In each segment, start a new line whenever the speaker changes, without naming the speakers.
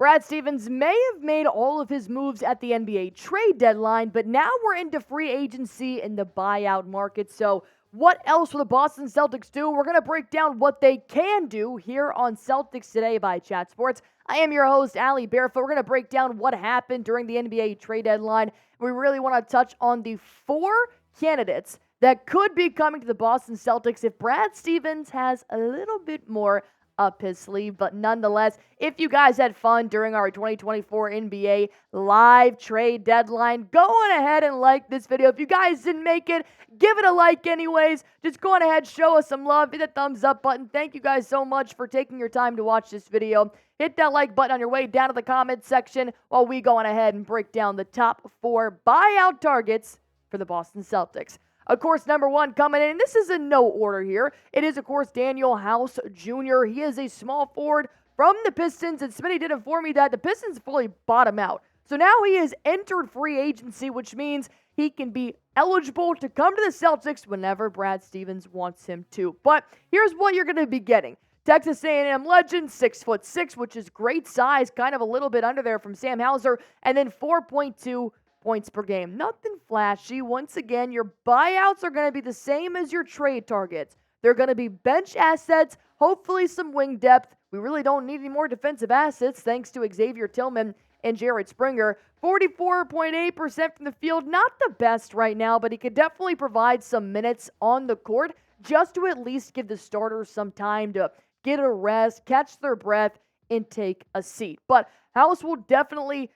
Brad Stevens may have made all of his moves at the NBA trade deadline, but now we're into free agency in the buyout market. So what else will the Boston Celtics do? We're going to break down what they can do here on Celtics Today by Chat Sports. I am your host, Allie Barefoot. We're going to break down what happened during the NBA trade deadline. We really want to touch on the 4 candidates that could be coming to the Boston Celtics if Brad Stevens has a little bit more up his sleeve. But nonetheless, if you guys had fun during our 2024 NBA live trade deadline, go on ahead and like this video. If you guys didn't make it, give it a like anyways. Just go on ahead, show us some love, hit the thumbs up button. Thank you guys so much for taking your time to watch this video. Hit that like button on your way down to the comment section while we go on ahead and break down the top 4 buyout targets for the Boston Celtics. Of course, number 1 coming in, this is in no order here. It is, of course, Danuel House Jr. He is a small forward from the Pistons, and Smitty did inform me that the Pistons fully bought him out. So now he has entered free agency, which means he can be eligible to come to the Celtics whenever Brad Stevens wants him to. But here's what you're going to be getting. Texas A&M legend, 6'6", which is great size, kind of a little bit under there from Sam Hauser, and then 4.2 points per game. Nothing flashy. Once again, your buyouts are going to be the same as your trade targets. They're going to be bench assets, hopefully some wing depth. We really don't need any more defensive assets thanks to Xavier, Tillman, and Jared Springer. 44.8% from the field. Not the best right now, but he could definitely provide some minutes on the court just to at least give the starters some time to get a rest, catch their breath, and take a seat. But House will definitely,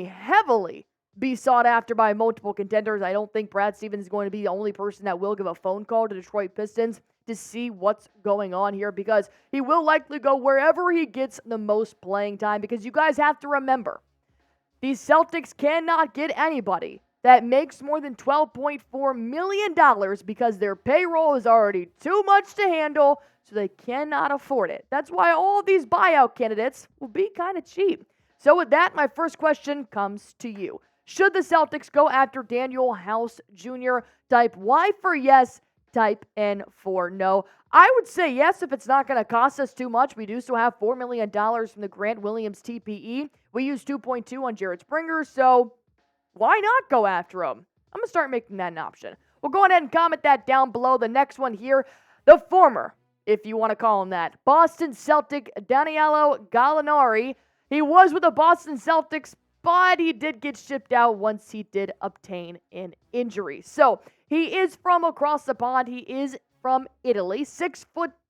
heavily be sought after by multiple contenders. I don't think Brad Stevens is going to be the only person that will give a phone call to Detroit Pistons to see what's going on here, because he will likely go wherever he gets the most playing time, because you guys have to remember, these Celtics cannot get anybody that makes more than $12.4 million because their payroll is already too much to handle, so they cannot afford it. That's why all these buyout candidates will be kind of cheap. So with that, my first question comes to you. Should the Celtics go after Danuel House Jr.? Type Y for yes, type N for no. I would say yes if it's not going to cost us too much. We do still have $4 million from the Grant Williams TPE. We used 2.2 on Jared Springer, so why not go after him? I'm going to start making that an option. We'll go ahead and comment that down below. The next one here, the former, if you want to call him that, Boston Celtic Danilo Gallinari. He was with the Boston Celtics, but he did get shipped out once he did obtain an injury. So he is from across the pond. He is from Italy. 6'10",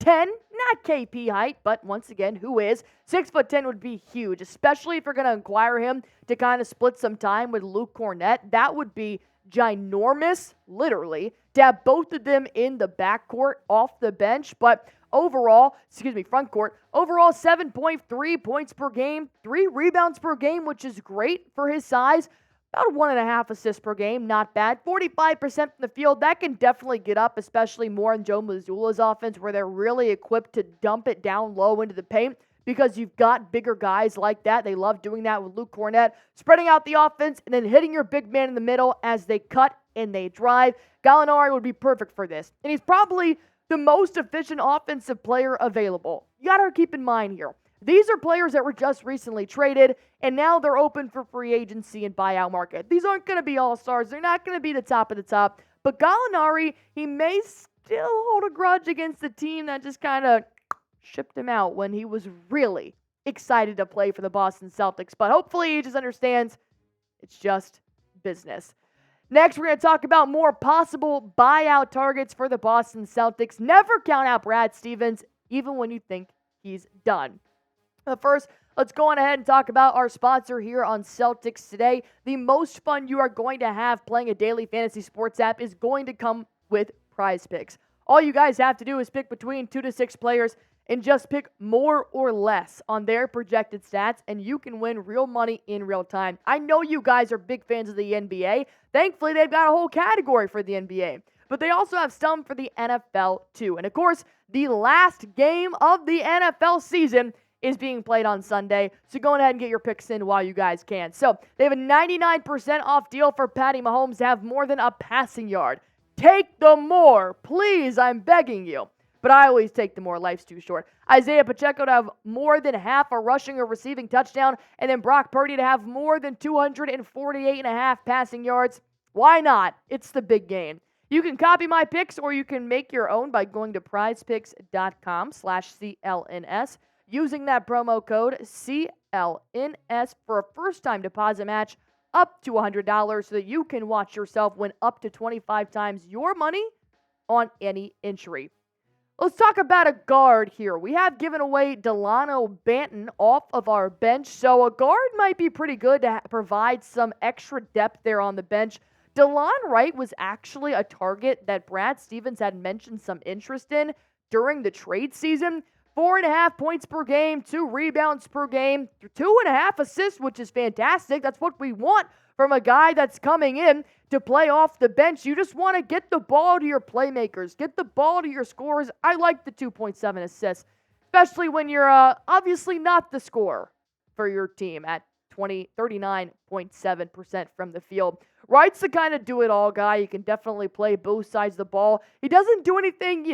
not KP height, but once again, who is? 6'10" would be huge, especially if you're going to acquire him to kind of split some time with Luke Cornett. That would be ginormous, literally, to have both of them in the backcourt off the bench. But front court. Overall, 7.3 points per game, 3 rebounds per game, which is great for his size. About 1.5 assists per game, not bad. 45% from the field, that can definitely get up, especially more in Joe Mazzulla's offense, where they're really equipped to dump it down low into the paint, because you've got bigger guys like that. They love doing that with Luke Cornett, spreading out the offense and then hitting your big man in the middle as they cut and they drive. Gallinari would be perfect for this. And he's probably the most efficient offensive player available. You got to keep in mind here, these are players that were just recently traded, and now they're open for free agency and buyout market. These aren't going to be all-stars. They're not going to be the top of the top. But Gallinari, he may still hold a grudge against the team that just kind of shipped him out when he was really excited to play for the Boston Celtics. But hopefully he just understands it's just business. Next, we're going to talk about more possible buyout targets for the Boston Celtics. Never count out Brad Stevens, even when you think he's done. But first, let's go on ahead and talk about our sponsor here on Celtics Today. The most fun you are going to have playing a daily fantasy sports app is going to come with Prize Picks. All you guys have to do is pick between 2 to 6 players and just pick more or less on their projected stats, and you can win real money in real time. I know you guys are big fans of the NBA. Thankfully, they've got a whole category for the NBA. But they also have some for the NFL too. And of course, the last game of the NFL season is being played on Sunday. So go ahead and get your picks in while you guys can. So they have a 99% off deal for Patty Mahomes to have more than a passing yard. Take the more. Please, I'm begging you. but I always take the more. Life's too short. Isaiah Pacheco to have more than half a rushing or receiving touchdown, and then Brock Purdy to have more than 248.5 passing yards. Why not? It's the big game. You can copy my picks, or you can make your own by going to prizepicks.com/CLNS, using that promo code CLNS for a first-time deposit match up to $100 so that you can watch yourself win up to 25 times your money on any entry. Let's talk about a guard here. We have given away Delano Banton off of our bench, so a guard might be pretty good to provide some extra depth there on the bench. Delon Wright was actually a target that Brad Stevens had mentioned some interest in during the trade season. 4.5 points per game, 2 rebounds per game, 2.5 assists, which is fantastic. That's what we want from a guy that's coming in to play off the bench. You just want to get the ball to your playmakers, get the ball to your scorers. I like the 2.7 assists, especially when you're obviously not the scorer for your team at 39.7% from the field. Wright's the kind of do-it-all guy. He can definitely play both sides of the ball. He doesn't do anything,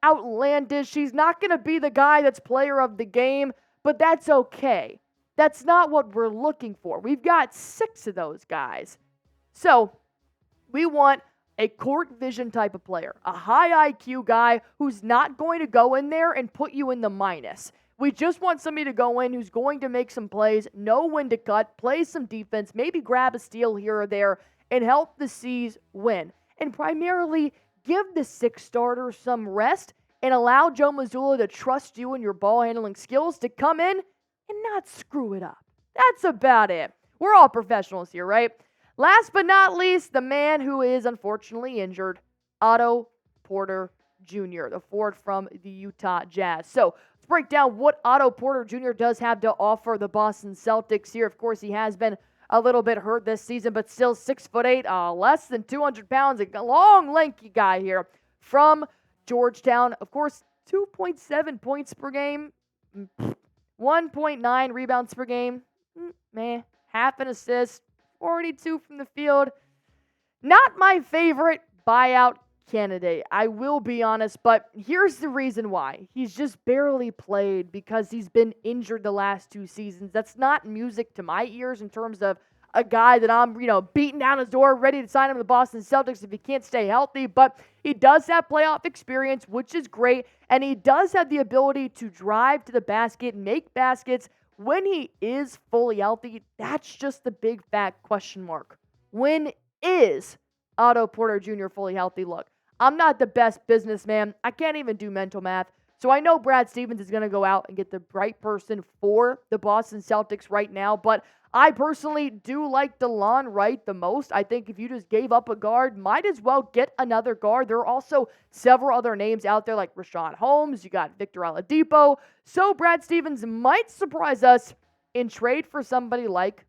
outlandish. He's not going to be the guy that's player of the game, but that's okay. That's not what we're looking for. We've got 6 of those guys. So we want a court vision type of player, a high IQ guy who's not going to go in there and put you in the minus. We just want somebody to go in who's going to make some plays, know when to cut, play some defense, maybe grab a steal here or there, and help the C's win. And primarily give the 6 starters some rest and allow Joe Mazzulla to trust you and your ball handling skills to come in and not screw it up. That's about it. We're all professionals here, right? Last but not least, the man who is unfortunately injured, Otto Porter Jr., the forward from the Utah Jazz. So let's break down what Otto Porter Jr. does have to offer the Boston Celtics here. Of course, he has been a little bit hurt this season, but still 6'8", less than 200 pounds, a long, lanky guy here from Georgetown. Of course, 2.7 points per game, 1.9 rebounds per game, half an assist, 42 from the field. Not my favorite buyout candidate, I will be honest, but here's the reason why. He's just barely played because he's been injured the last 2 seasons. That's not music to my ears in terms of a guy that I'm, beating down his door, ready to sign him to the Boston Celtics if he can't stay healthy, but he does have playoff experience, which is great, and he does have the ability to drive to the basket, make baskets. When he is fully healthy, that's just the big fat question mark. When is Otto Porter Jr. fully healthy? Look, I'm not the best businessman. I can't even do mental math. So I know Brad Stevens is going to go out and get the right person for the Boston Celtics right now, but I personally do like Delon Wright the most. I think if you just gave up a guard, might as well get another guard. There are also several other names out there like Richaun Holmes. You got Victor Oladipo. So Brad Stevens might surprise us in trade for somebody like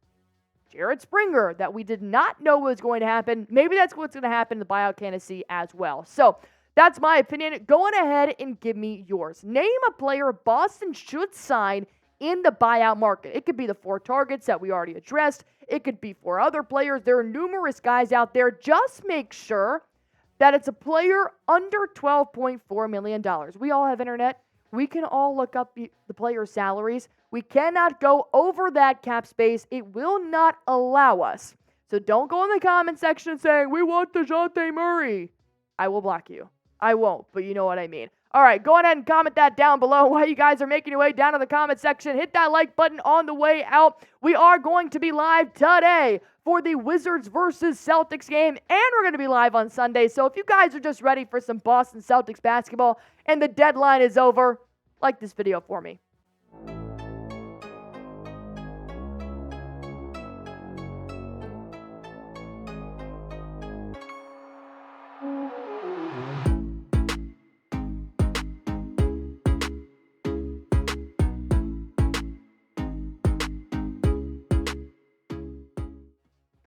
Jared Springer that we did not know was going to happen. Maybe that's what's going to happen in the buyout candidacy as well. So that's my opinion. Go on ahead and give me yours. Name a player Boston should sign in the buyout market. It could be the 4 targets that we already addressed. It could be 4 other players. There are numerous guys out there. Just make sure that it's a player under $12.4 million. We all have internet. We can all look up the players' salaries. We cannot go over that cap space. It will not allow us. So don't go in the comment section saying, we want DeJounte Murray. I will block you. I won't, but you know what I mean. All right, go ahead and comment that down below while you guys are making your way down to the comment section. Hit that like button on the way out. We are going to be live today for the Wizards versus Celtics game, and we're going to be live on Sunday. So if you guys are just ready for some Boston Celtics basketball and the deadline is over, like this video for me.